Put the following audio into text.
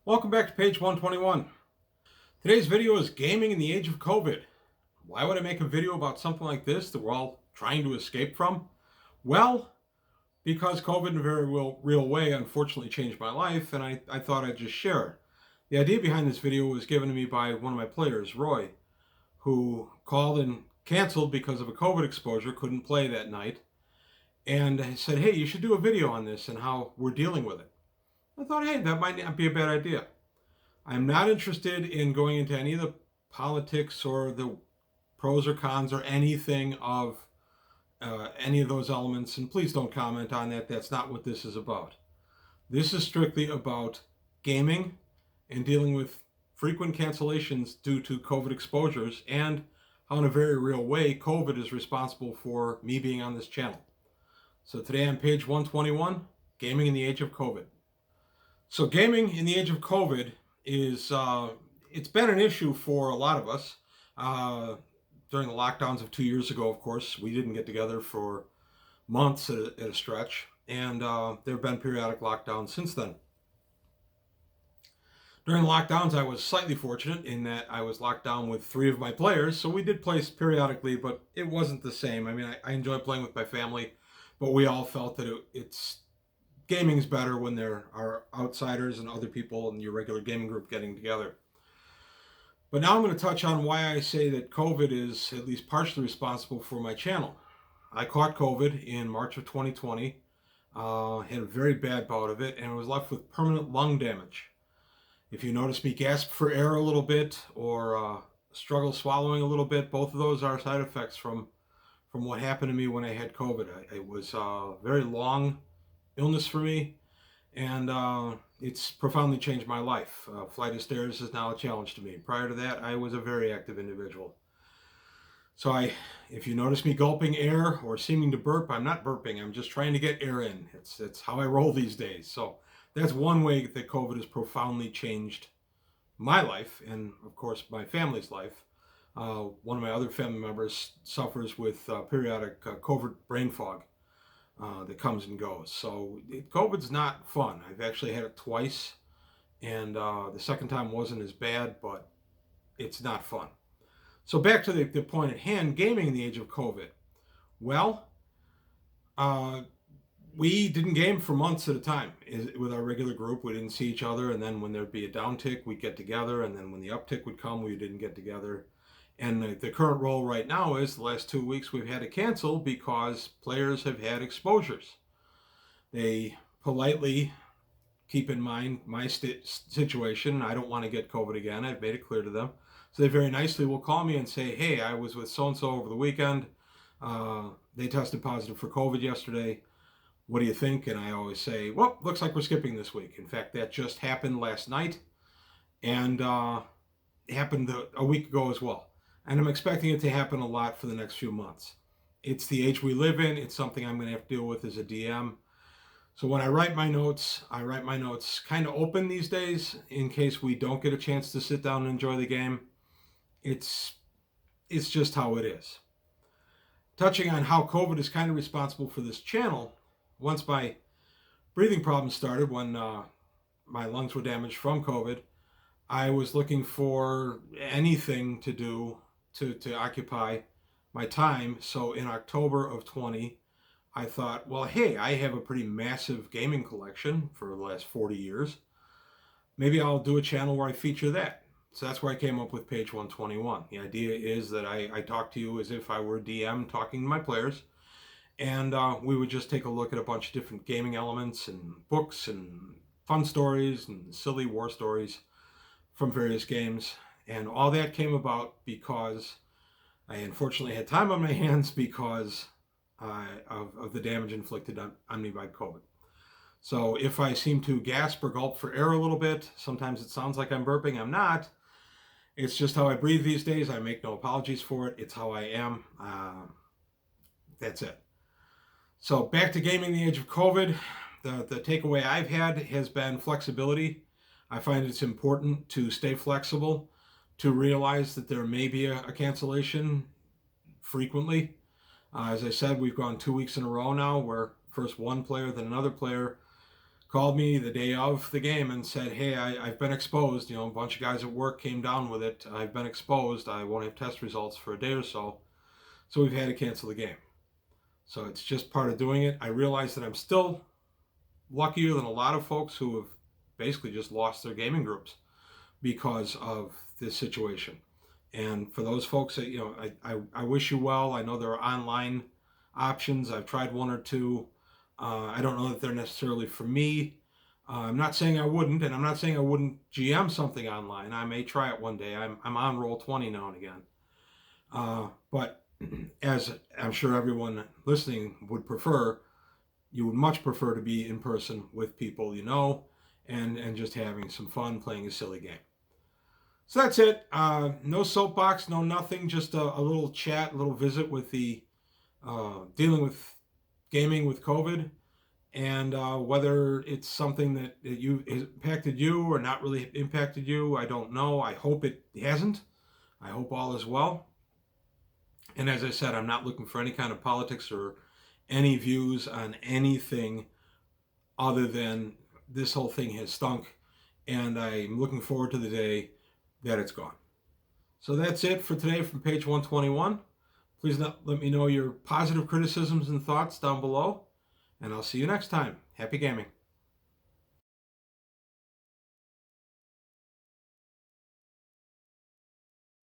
Welcome back to page 121. Today's video is gaming in the age of COVID. Why would I make a video about something like this that we're all trying to escape from? Well, because COVID in a very real way unfortunately changed my life, and I thought I'd just share it. The idea behind this video was given to me by one of my players, Roy, who called and canceled because of a COVID exposure, couldn't play that night, and I said, hey, you should do a video on this and how we're dealing with it. I thought, hey, that might not be a bad idea. I'm not interested in going into any of the politics or the pros or cons or anything of any of those elements, and please don't comment on that. That's not what this is about. This is strictly about gaming and dealing with frequent cancellations due to COVID exposures, and how in a very real way COVID is responsible for me being on this channel. So today on page 121, gaming in the age of COVID. So gaming in the age of COVID is it's been an issue for a lot of us. During the lockdowns of 2 years ago, of course, we didn't get together for months at a stretch, and there have been periodic lockdowns since then. During the lockdowns, I was slightly fortunate in that I was locked down with 3 of my players, so we did play periodically, but it wasn't the same. I mean, I enjoy playing with my family, but we all felt that gaming's better when there are outsiders and other people in your regular gaming group getting together. But now I'm going to touch on why I say that COVID is at least partially responsible for my channel. I caught COVID in March of 2020, had a very bad bout of it, and was left with permanent lung damage. If you notice me gasp for air a little bit or struggle swallowing a little bit, both of those are side effects from what happened to me when I had COVID. It was a very long illness for me, and it's profoundly changed my life. Flight of stairs is now a challenge to me. Prior to that, I was a very active individual. So if you notice me gulping air or seeming to burp, I'm not burping. I'm just trying to get air in. It's how I roll these days. So that's one way that COVID has profoundly changed my life, and of course my family's life. One of my other family members suffers with periodic covert brain fog that comes and goes. So COVID's not fun. I've actually had it twice, and the second time wasn't as bad, but it's not fun. So back to the point at hand, gaming in the age of COVID. Well, we didn't game for months at a time with our regular group. We didn't see each other, and then when there'd be a downtick, we'd get together, and then when the uptick would come, we didn't get together. And the current role right now is the last 2 weeks we've had to cancel because players have had exposures. They politely keep in mind my situation. I don't want to get COVID again. I've made it clear to them. So they very nicely will call me and say, hey, I was with so-and-so over the weekend. They tested positive for COVID yesterday. What do you think? And I always say, well, looks like we're skipping this week. In fact, that just happened last night, and it happened a week ago as well. And I'm expecting it to happen a lot for the next few months. It's the age we live in. It's something I'm going to have to deal with as a DM. So when I write my notes kind of open these days in case we don't get a chance to sit down and enjoy the game. It's just how it is. Touching on how COVID is kind of responsible for this channel, once my breathing problems started, when my lungs were damaged from COVID, I was looking for anything to do to occupy my time. So in October of 20, I thought, well, hey, I have a pretty massive gaming collection for the last 40 years. Maybe I'll do a channel where I feature that. So that's where I came up with page 121. The idea is that I talk to you as if I were a DM talking to my players, and we would just take a look at a bunch of different gaming elements and books and fun stories and silly war stories from various games. And all that came about because I unfortunately had time on my hands because of the damage inflicted on me by COVID. So if I seem to gasp or gulp for air a little bit, sometimes it sounds like I'm burping. I'm not. It's just how I breathe these days. I make no apologies for it. It's how I am. That's it. So back to gaming in the age of COVID. The takeaway I've had has been flexibility. I find it's important to stay flexible, to realize that there may be a cancellation frequently. As I said, we've gone 2 weeks in a row now where first one player, then another player called me the day of the game and said, "Hey, I've been exposed. A bunch of guys at work came down with it. I've been exposed. I won't have test results for a day or so. So we've had to cancel the game." So it's just part of doing it. I realize that I'm still luckier than a lot of folks who have basically just lost their gaming groups because of this situation. And for those folks that, I wish you well. I know there are online options. I've tried one or two. I don't know that they're necessarily for me. I'm not saying I wouldn't, and I'm not saying I wouldn't GM something online. I may try it one day. I'm on Roll20 now and again. But as I'm sure everyone listening would prefer, you would much prefer to be in person with people and just having some fun playing a silly game. So that's it. No soapbox, no nothing. Just a little chat, a little visit with the dealing with gaming with COVID, and whether it's something that you has impacted you or not really impacted you. I don't know. I hope it hasn't. I hope all is well. And as I said, I'm not looking for any kind of politics or any views on anything other than this whole thing has stunk, and I'm looking forward to the day that it's gone. So that's it for today from page 121. Please let me know your positive criticisms and thoughts down below, and I'll see you next time. Happy gaming.